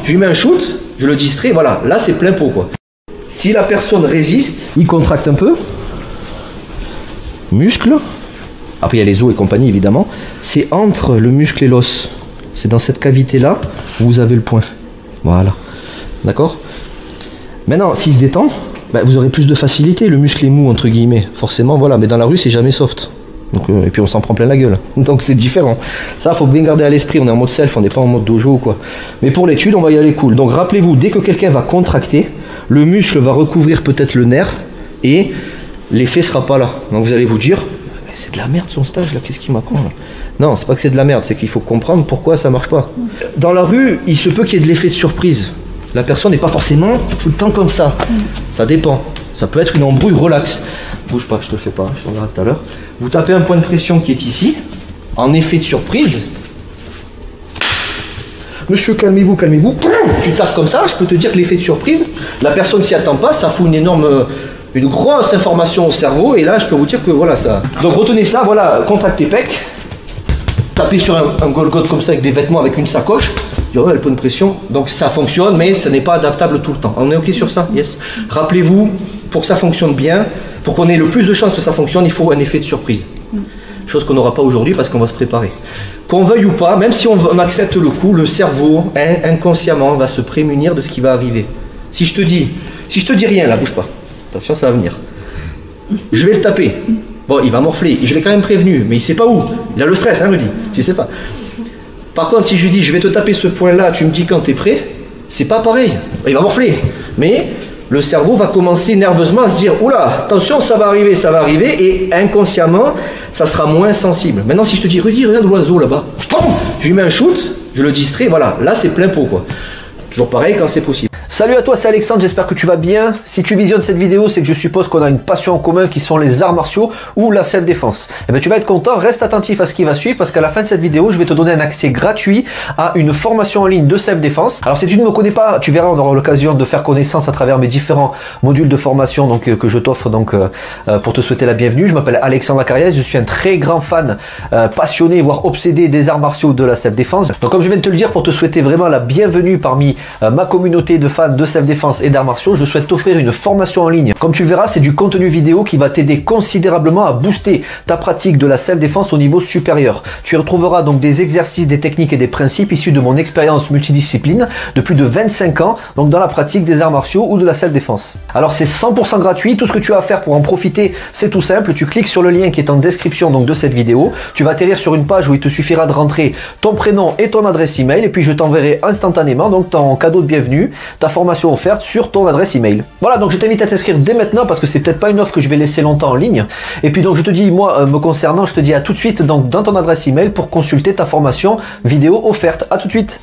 je lui mets un shoot, je le distrais, voilà, là c'est plein pot quoi. Si la personne résiste, il contracte un peu, muscle, après il y a les os et compagnie évidemment, c'est entre le muscle et l'os, c'est dans cette cavité là où vous avez le point, voilà, d'accord. Maintenant s'il se détend, ben, vous aurez plus de facilité, le muscle est mou entre guillemets, forcément voilà, mais dans la rue c'est jamais soft. Donc, et puis on s'en prend plein la gueule, donc c'est différent. Ça faut bien garder à l'esprit, on est en mode self, on n'est pas en mode dojo ou quoi. Mais pour l'étude on va y aller cool. Donc rappelez-vous, dès que quelqu'un va contracter, le muscle va recouvrir peut-être le nerf et l'effet sera pas là. Donc vous allez vous dire, c'est de la merde son stage là, qu'est-ce qu'il m'apprend là? Non, c'est pas que c'est de la merde, c'est qu'il faut comprendre pourquoi ça marche pas. Dans la rue, il se peut qu'il y ait de l'effet de surprise. La personne n'est pas forcément tout le temps comme ça. Ça dépend. Ça peut être une embrouille relax. Bouge pas, je te le fais pas, je t'en verrai tout à l'heure. Vous tapez un point de pression qui est ici, en effet de surprise. Monsieur, calmez-vous, calmez-vous. Tu tapes comme ça, je peux te dire que l'effet de surprise, la personne s'y attend pas, ça fout une grosse information au cerveau, et là je peux vous dire que voilà ça. Donc retenez ça, voilà, contractez pec, tapez sur un Golgoth comme ça avec des vêtements, avec une sacoche, il y aura le point de pression, donc ça fonctionne, mais ce n'est pas adaptable tout le temps. On est ok sur ça? Yes. Rappelez-vous, pour que ça fonctionne bien, pour qu'on ait le plus de chances que ça fonctionne, il faut un effet de surprise. Chose qu'on n'aura pas aujourd'hui parce qu'on va se préparer. Qu'on veuille ou pas, même si on accepte le coup, le cerveau, inconsciemment, va se prémunir de ce qui va arriver. Si je te dis rien là, bouge pas. Attention, ça va venir. Je vais le taper. Bon, il va morfler. Je l'ai quand même prévenu, mais il sait pas où. Il a le stress, hein, me dit. Je sais pas. Par contre, si je lui dis, je vais te taper ce point-là, tu me dis quand tu es prêt, c'est pas pareil. Il va morfler. Mais le cerveau va commencer nerveusement à se dire, oula, attention, ça va arriver, et inconsciemment, ça sera moins sensible. Maintenant, si je te dis, Rudy, regarde l'oiseau là-bas, je lui mets un shoot, je le distrais, voilà, là c'est plein pot quoi. Toujours pareil quand c'est possible. Salut à toi, c'est Alexandre, j'espère que tu vas bien. Si tu visionnes cette vidéo, c'est que je suppose qu'on a une passion en commun qui sont les arts martiaux ou la self-défense. Eh bien, tu vas être content, reste attentif à ce qui va suivre parce qu'à la fin de cette vidéo, je vais te donner un accès gratuit à une formation en ligne de self-défense. Alors, si tu ne me connais pas, tu verras, on aura l'occasion de faire connaissance à travers mes différents modules de formation donc, que je t'offre donc pour te souhaiter la bienvenue. Je m'appelle Alexandre Acariès, je suis un très grand fan, passionné, voire obsédé des arts martiaux de la self-défense. Donc, comme je viens de te le dire, pour te souhaiter vraiment la bienvenue parmi ma communauté de fans de self-défense et d'arts martiaux, je souhaite t'offrir une formation en ligne. Comme tu le verras, c'est du contenu vidéo qui va t'aider considérablement à booster ta pratique de la self-défense au niveau supérieur. Tu y retrouveras donc des exercices, des techniques et des principes issus de mon expérience multidiscipline de plus de 25 ans, donc dans la pratique des arts martiaux ou de la self-défense. Alors c'est 100% gratuit, tout ce que tu as à faire pour en profiter, c'est tout simple, tu cliques sur le lien qui est en description donc de cette vidéo, tu vas atterrir sur une page où il te suffira de rentrer ton prénom et ton adresse email, et puis je t'enverrai instantanément donc ton cadeau de bienvenue, ta formation offerte sur ton adresse email. Voilà, donc je t'invite à t'inscrire dès maintenant parce que c'est peut-être pas une offre que je vais laisser longtemps en ligne. Et puis donc je te dis, moi me concernant, je te dis à tout de suite donc dans ton adresse email pour consulter ta formation vidéo offerte. À tout de suite.